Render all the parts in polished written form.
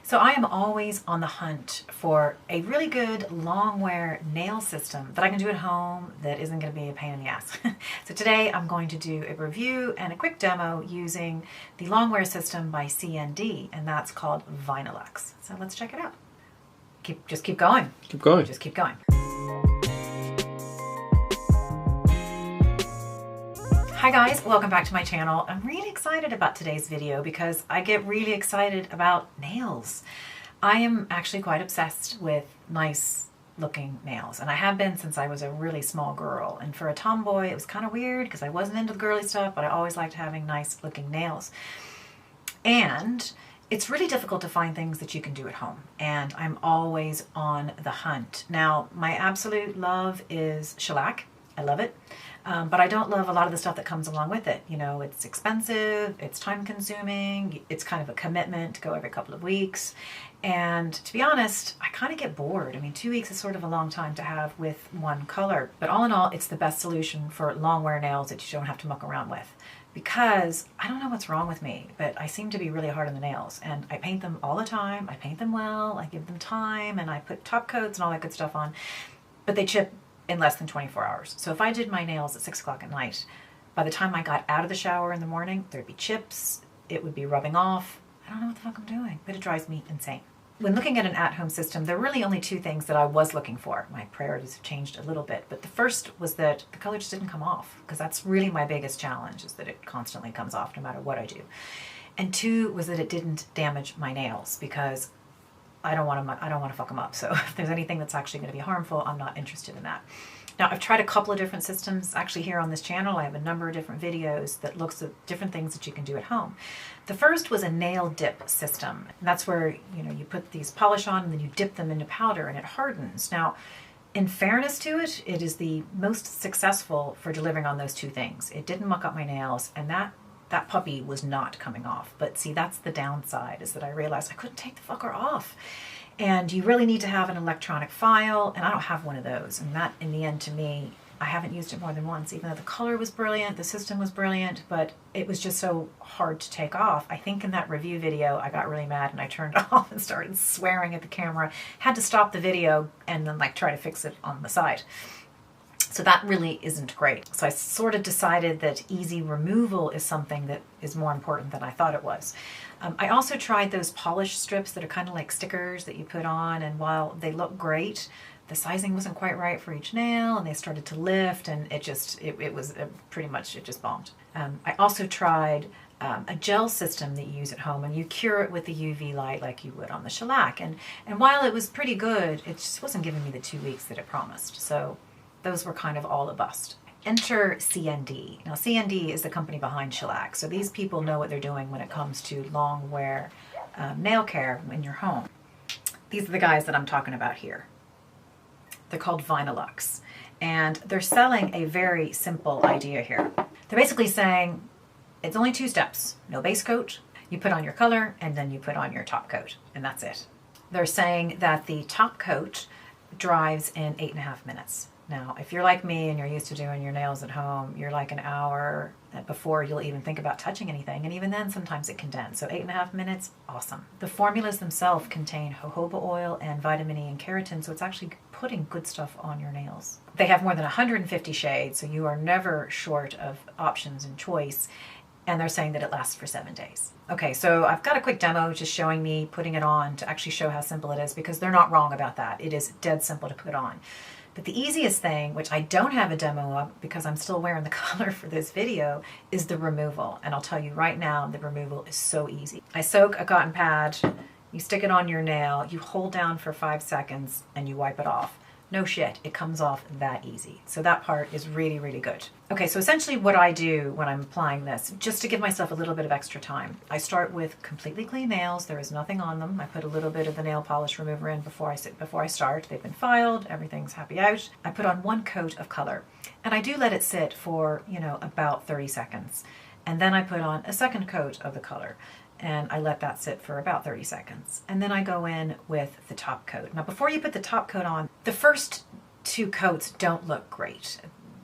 So I am always on the hunt for a really good long wear nail system that I can do at home that isn't going to be a pain in the ass. So today I'm going to do a review and a quick demo using the long wear system by CND, and that's called Vinylux. So let's check it out. Just keep going. Keep going. Just keep going. Hi guys, welcome back to my channel. I'm really excited about today's video because I get really excited about nails. I am actually quite obsessed with nice looking nails, and I have been since I was a really small girl. And for a tomboy, it was kind of weird because I wasn't into the girly stuff, but I always liked having nice looking nails. And it's really difficult to find things that you can do at home, and I'm always on the hunt. Now, my absolute love is shellac. I love it. But I don't love a lot of the stuff that comes along with it. You know, it's expensive, it's time consuming, it's kind of a commitment to go every couple of weeks. And to be honest, I kind of get bored. I mean, 2 weeks is sort of a long time to have with one color. But all in all, it's the best solution for long wear nails that you don't have to muck around with. Because I don't know what's wrong with me, but I seem to be really hard on the nails. And I paint them all the time, I paint them well, I give them time, and I put top coats and all that good stuff on. But they chip in less than 24 hours. So if I did my nails at 6 o'clock at night, by the time I got out of the shower in the morning, there'd be chips, it would be rubbing off. I don't know what the fuck I'm doing, but it drives me insane. When looking at an at-home system, there are really only two things that I was looking for. My priorities have changed a little bit, but the first was that the color just didn't come off, because that's really my biggest challenge, is that it constantly comes off no matter what I do. And two was that it didn't damage my nails, because I don't want to fuck them up. So if there's anything that's actually going to be harmful, I'm not interested in that. Now, I've tried a couple of different systems. Actually, here on this channel, I have a number of different videos that looks at different things that you can do at home. The first was a nail dip system. And that's where, you know, you put these polish on and then you dip them into powder and it hardens. Now, in fairness to it, it is the most successful for delivering on those two things. It didn't muck up my nails, and that puppy was not coming off. But see, that's the downside, is that I realized I couldn't take the fucker off. And you really need to have an electronic file, and I don't have one of those. And that, in the end, to me, I haven't used it more than once, even though the color was brilliant, the system was brilliant, but it was just so hard to take off. I think in that review video, I got really mad and I turned it off and started swearing at the camera. Had to stop the video and then try to fix it on the side. So that really isn't great. So I sort of decided that easy removal is something that is more important than I thought it was. I also tried those polish strips that are kind of like stickers that you put on, and while they look great, the sizing wasn't quite right for each nail, and they started to lift, and it just bombed. I also tried a gel system that you use at home, and you cure it with the UV light like you would on the shellac. And while it was pretty good, it just wasn't giving me the 2 weeks that it promised. So those were kind of all a bust. Enter CND. Now, CND is the company behind Shellac, so these people know what they're doing when it comes to long wear nail care in your home. These are the guys that I'm talking about here. They're called Vinylux, and they're selling a very simple idea here. They're basically saying it's only 2 steps. No base coat, you put on your color, and then you put on your top coat, and that's it. They're saying that the top coat dries in 8.5 minutes. Now, if you're like me and you're used to doing your nails at home, you're like an hour before you'll even think about touching anything. And even then, sometimes it can dent. So 8.5 minutes, awesome. The formulas themselves contain jojoba oil and vitamin E and keratin, so it's actually putting good stuff on your nails. They have more than 150 shades, so you are never short of options and choice. And they're saying that it lasts for 7 days. Okay, so I've got a quick demo just showing me putting it on to actually show how simple it is, because they're not wrong about that. It is dead simple to put on. But the easiest thing, which I don't have a demo of because I'm still wearing the color for this video, is the removal. And I'll tell you right now, the removal is so easy. I soak a cotton pad, you stick it on your nail, you hold down for 5 seconds, and you wipe it off. No shit, it comes off that easy. So that part is really, really good. Okay, so essentially what I do when I'm applying this, just to give myself a little bit of extra time, I start with completely clean nails. There is nothing on them. I put a little bit of the nail polish remover in before I start. They've been filed, everything's happy out. I put on 1 coat of color, and I do let it sit for, you know, about 30 seconds. And then I put on a 2nd coat of the color, and I let that sit for about 30 seconds. And then I go in with the top coat. Now, before you put the top coat on, the first 2 coats don't look great.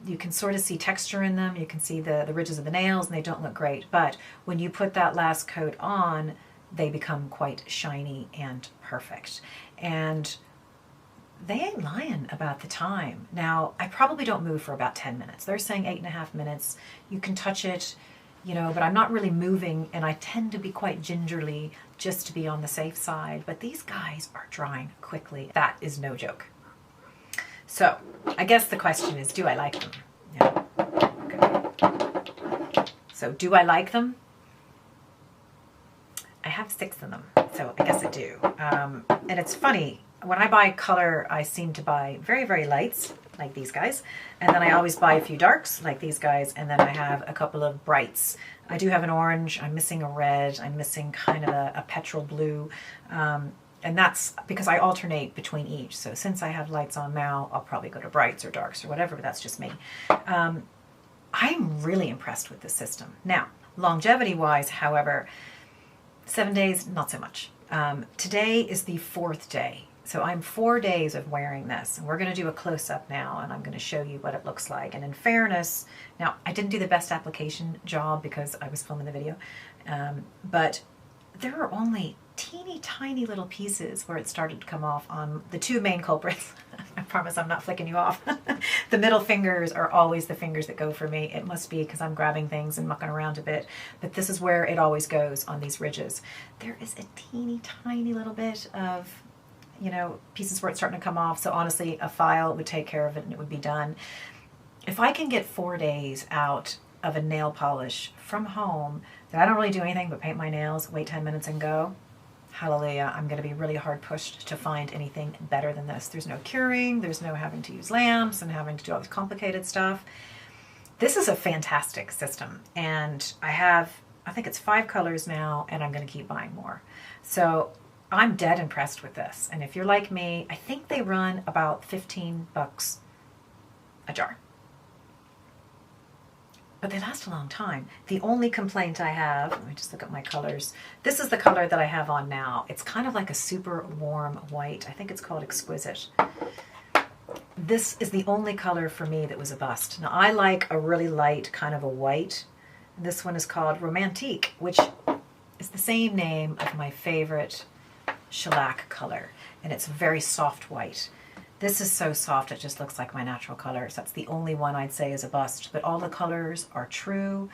You can sort of see texture in them. You can see the ridges of the nails, and they don't look great. But when you put that last coat on, they become quite shiny and perfect. And they ain't lying about the time. Now, I probably don't move for about 10 minutes. They're saying 8.5 minutes. You can touch it, you know, but I'm not really moving, and I tend to be quite gingerly just to be on the safe side. But these guys are drying quickly. That is no joke. So, I guess the question is, do I like them? Yeah. Okay. So, do I like them? I have 6 of them, so I guess I do. And it's funny, when I buy color, I seem to buy very, very lights, like these guys. And then I always buy a few darks, like these guys. And then I have a couple of brights. I do have an orange. I'm missing a red. I'm missing kind of a petrol blue. And that's because I alternate between each. So since I have lights on now, I'll probably go to brights or darks or whatever, but that's just me. I'm really impressed with this system. Now, longevity-wise, however, 7 days, not so much. Today is the 4th day. So I'm 4 days of wearing this, and we're going to do a close-up now, and I'm going to show you what it looks like. And in fairness, now I didn't do the best application job because I was filming the video, but there are only teeny tiny little pieces where it started to come off on the 2 main culprits. I promise I'm not flicking you off. The middle fingers are always the fingers that go for me. It must be because I'm grabbing things and mucking around a bit, but this is where it always goes on these ridges. There is a teeny tiny little bit of, you know, pieces where it's starting to come off. So honestly, a file would take care of it and it would be done. If I can get 4 days out of a nail polish from home that I don't really do anything but paint my nails, wait 10 minutes and go, hallelujah, I'm going to be really hard pushed to find anything better than this. There's no curing, there's no having to use lamps and having to do all this complicated stuff. This is a fantastic system, and I think it's 5 colors now, and I'm going to keep buying more. So I'm dead impressed with this. And if you're like me, I think they run about $15 a jar. But they last a long time. The only complaint I have, let me just look at my colors. This is the color that I have on now. It's kind of like a super warm white. I think it's called Exquisite. This is the only color for me that was a bust. Now I like a really light kind of a white. This one is called Romantique, which is the same name of my favorite shellac color, and it's a very soft white. This is so soft it just looks like my natural color, so that's the only one I'd say is a bust, but all the colors are true.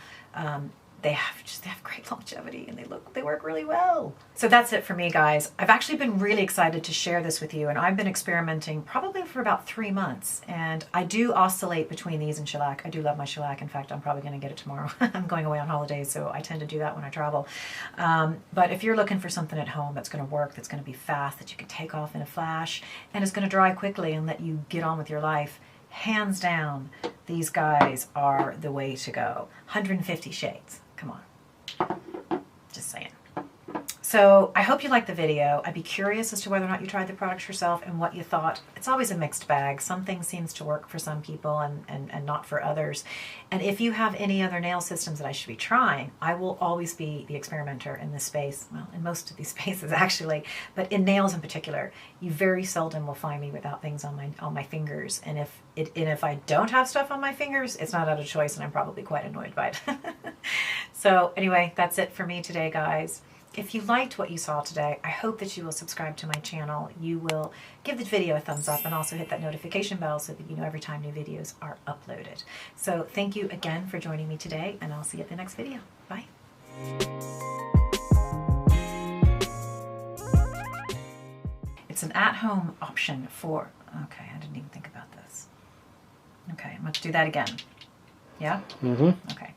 They have great longevity, and they work really well. So that's it for me, guys. I've actually been really excited to share this with you, and I've been experimenting probably for about 3 months, and I do oscillate between these and shellac. I do love my shellac. In fact, I'm probably going to get it tomorrow. I'm going away on holidays, so I tend to do that when I travel. But if you're looking for something at home that's going to work, that's going to be fast, that you can take off in a flash, and is going to dry quickly and let you get on with your life, hands down, these guys are the way to go. 150 shades. Come on. Just saying. So I hope you liked the video. I'd be curious as to whether or not you tried the products yourself and what you thought. It's always a mixed bag. Some things seems to work for some people and not for others. And if you have any other nail systems that I should be trying, I will always be the experimenter in this space. Well, in most of these spaces actually, but in nails in particular, you very seldom will find me without things on my fingers. And if I don't have stuff on my fingers, it's not out of choice, and I'm probably quite annoyed by it. So anyway, that's it for me today, guys. If you liked what you saw today, I hope that you will subscribe to my channel. You will give the video a thumbs up and also hit that notification bell so that you know every time new videos are uploaded. So thank you again for joining me today, and I'll see you at the next video. Bye. It's an at-home option for, okay, I didn't even think about this. Okay, I'm going to do that again. Yeah? Mm-hmm. Okay.